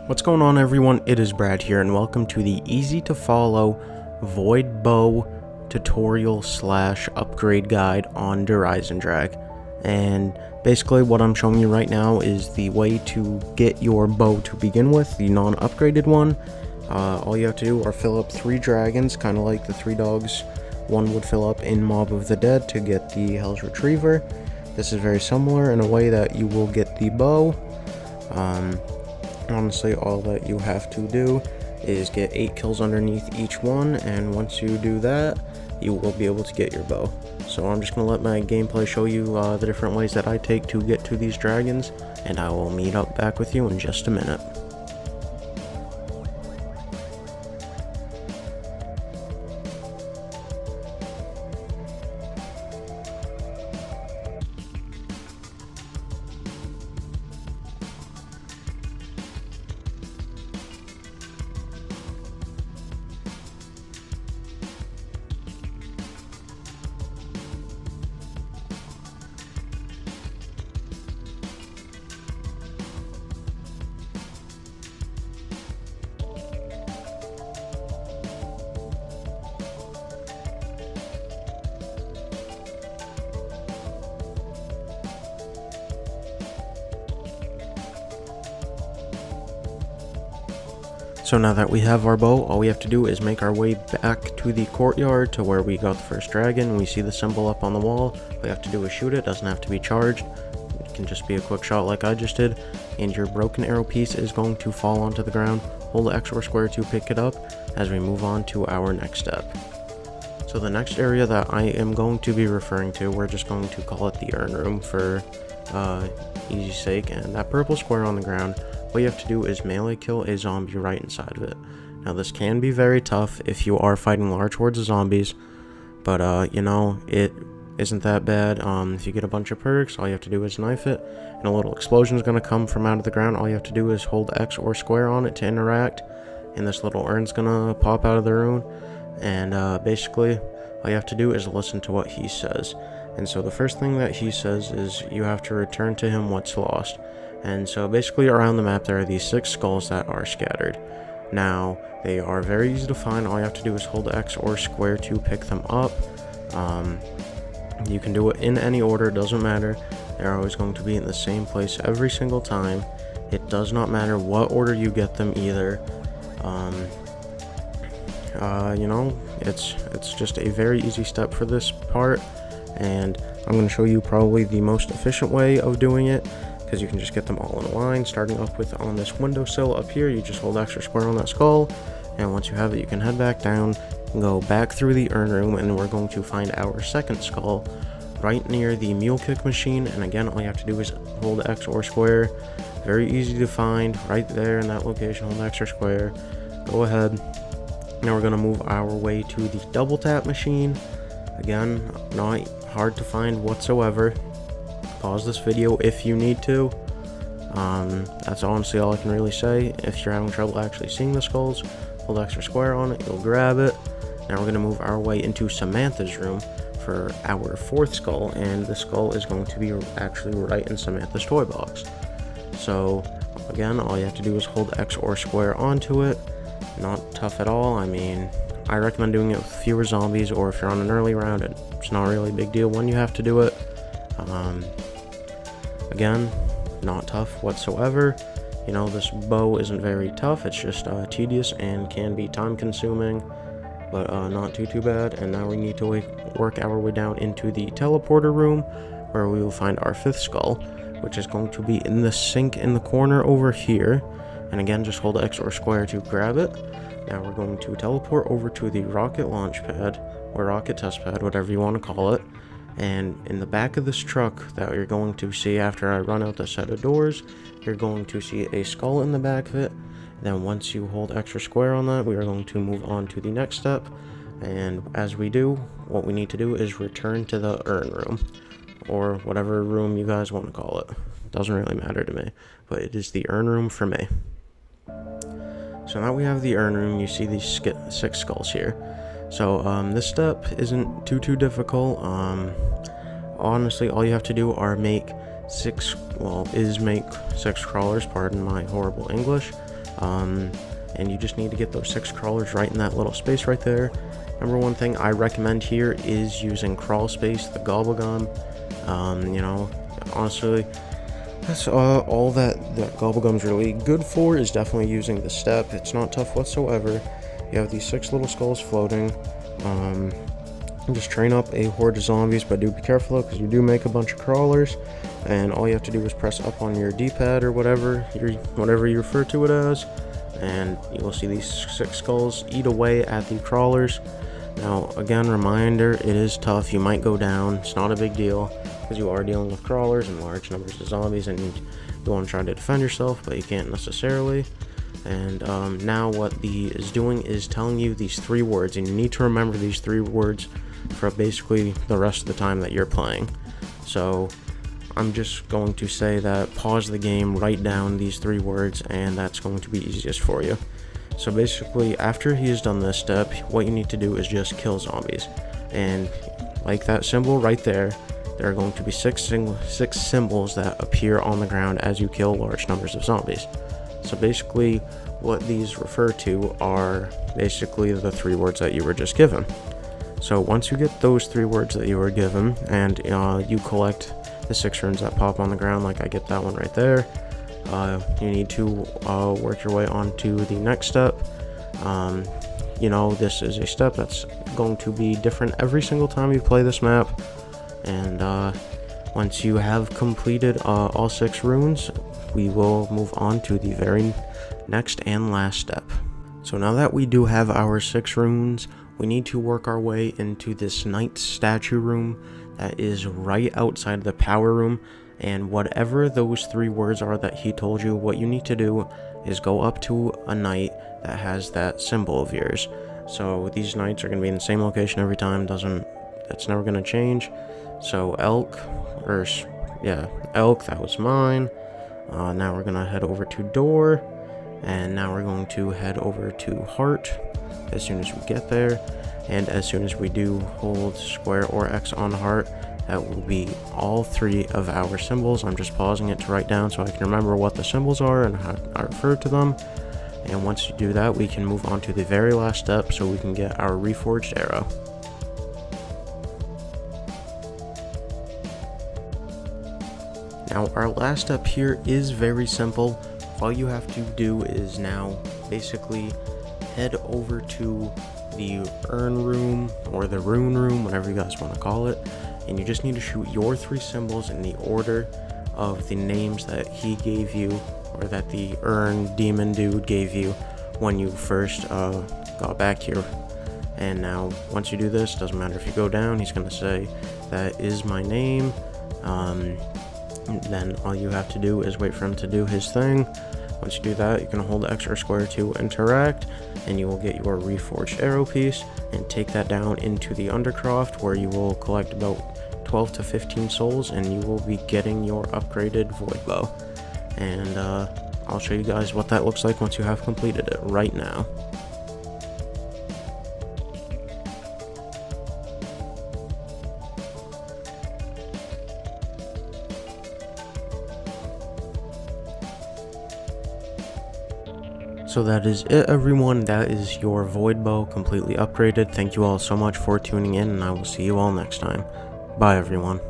What's going on, everyone? It is Brad here, and welcome to the easy to follow void bow tutorial / upgrade guide on Eisendrache. And basically what I'm showing you right now is the way to get your bow to begin with, the non-upgraded one. All you have to do are fill up 3 dragons, kind of like the 3 dogs one would fill up in Mob of the Dead to get the Hell's Retriever. This is very similar in a way that you will get the bow. Honestly, all that you have to do is get 8 kills underneath each one, and once you do that, you will be able to get your bow. So I'm just going to let my gameplay show you the different ways that I take to get to these dragons, and I will meet up back with you in just a minute. So now that we have our bow, all we have to do is make our way back to the courtyard to where we got the first dragon. We see the symbol up on the wall. All we have to do is shoot it. Doesn't have to be charged. It can just be a quick shot like I just did. And your broken arrow piece is going to fall onto the ground. Hold X or square to pick it up as we move on to our next step. So the next area that I am going to be referring to, we're just going to call it the urn room for easy sake. And that purple square on the ground, all you have to do is melee kill a zombie right inside of it. Now this can be very tough if you are fighting large hordes of zombies, but you know, it isn't that bad. If you get a bunch of perks, all you have to do is knife it, and a little explosion is going to come from out of the ground. All you have to do is hold X or square on it to interact, and this little urn's going to pop out of the rune, and basically all you have to do is listen to what he says. And so the first thing that he says is you have to return to him what's lost. And so basically around the map there are these 6 skulls that are scattered. Now they are very easy to find. All you have to do is hold X or square to pick them up. You can do it in any order, doesn't matter. They're always going to be in the same place every single time. It does not matter what order you get them either. You know, it's just a very easy step for this part, and I'm going to show you probably the most efficient way of doing it, because you can just get them all in a line. Starting up with on this windowsill up here, you just hold X or square on that skull, and once you have it, you can head back down and go back through the urn room, and we're going to find our second skull right near the mule kick machine. And again, all you have to do is hold X or square. Very easy to find, right there in that location. Hold X or square, go ahead. Now we're going to move our way to the double tap machine. Again, not hard to find whatsoever. Pause this video if you need to. That's honestly all I can really say. If you're having trouble actually seeing the skulls, hold X or square on it, you'll grab it. Now we're going to move our way into Samantha's room for our 4th skull, and the skull is going to be actually right in Samantha's toy box. So again, all you have to do is hold X or square onto it. Not tough at all. I mean, I recommend doing it with fewer zombies, or if you're on an early round, it's not really a big deal when you have to do it. Again, not tough whatsoever. You know, this bow isn't very tough, it's just tedious and can be time consuming, but not too bad. And now we need to work our way down into the teleporter room, where we will find our 5th skull, which is going to be in the sink in the corner over here. And again, just hold X or square to grab it. Now we're going to teleport over to the rocket launch pad, or rocket test pad, whatever you want to call it. And in the back of this truck that you're going to see after I run out the set of doors, you're going to see a skull in the back of it. Then once you hold X or square on that, we are going to move on to the next step. And as we do, what we need to do is return to the urn room, or whatever room you guys want to call it. Doesn't really matter to me, but it is the urn room for me. So now we have the urn room. You see these 6 skulls here. So this step isn't too difficult. Honestly, all you have to do are make 6 crawlers, pardon my horrible English. And you just need to get those 6 crawlers right in that little space right there. Number one thing I recommend here is using crawl space, the gobblegum. You know, honestly, that's all that gobblegum's really good for, is definitely using the step. It's not tough whatsoever. You have these 6 little skulls floating. Just train up a horde of zombies, but do be careful though, because you do make a bunch of crawlers, and all you have to do is press up on your D-pad or whatever you refer to it as, and you will see these 6 skulls eat away at the crawlers. Now again, reminder, it is tough, you might go down, it's not a big deal, because you are dealing with crawlers and large numbers of zombies, and you want to try to defend yourself, but you can't necessarily. And now what the is doing is telling you these 3 words, and you need to remember these 3 words for basically the rest of the time that you're playing. So I'm just going to say that pause the game, write down these 3 words, and that's going to be easiest for you. So basically, after he has done this step, what you need to do is just kill zombies. And like that symbol right there are going to be 6 symbols that appear on the ground as you kill large numbers of zombies. So basically, what these refer to are basically the 3 words that you were just given. So once you get those 3 words that you were given, and you collect the 6 runes that pop on the ground, like I get that one right there, you need to work your way on to the next step. You know, this is a step that's going to be different every single time you play this map, and once you have completed all 6 runes, we will move on to the very next and last step. So now that we do have our 6 runes, we need to work our way into this knight statue room that is right outside the power room, and whatever those 3 words are that he told you, what you need to do is go up to a knight that has that symbol of yours. So these knights are going to be in the same location every time, that's never going to change. So elk, that was mine. Now we're going to head over to door, and now we're going to head over to heart as soon as we get there, and as soon as we do hold square or X on heart, that will be all 3 of our symbols. I'm just pausing it to write down so I can remember what the symbols are and how I refer to them. And once you do that, we can move on to the very last step so we can get our reforged arrow. Now our last step here is very simple. All you have to do is now basically head over to the urn room or the rune room, whatever you guys want to call it, and you just need to shoot your 3 symbols in the order of the names that he gave you, or that the urn demon dude gave you when you first got back here. And now once you do this, doesn't matter if you go down, he's going to say that is my name. Then all you have to do is wait for him to do his thing. Once you do that, you can hold X or square to interact, and you will get your reforged arrow piece and take that down into the Undercroft, where you will collect about 12 to 15 souls, and you will be getting your upgraded void bow. And I'll show you guys what that looks like once you have completed it right now. So that is it, everyone. That is your void bow completely upgraded. Thank you all so much for tuning in, and I will see you all next time. Bye, everyone.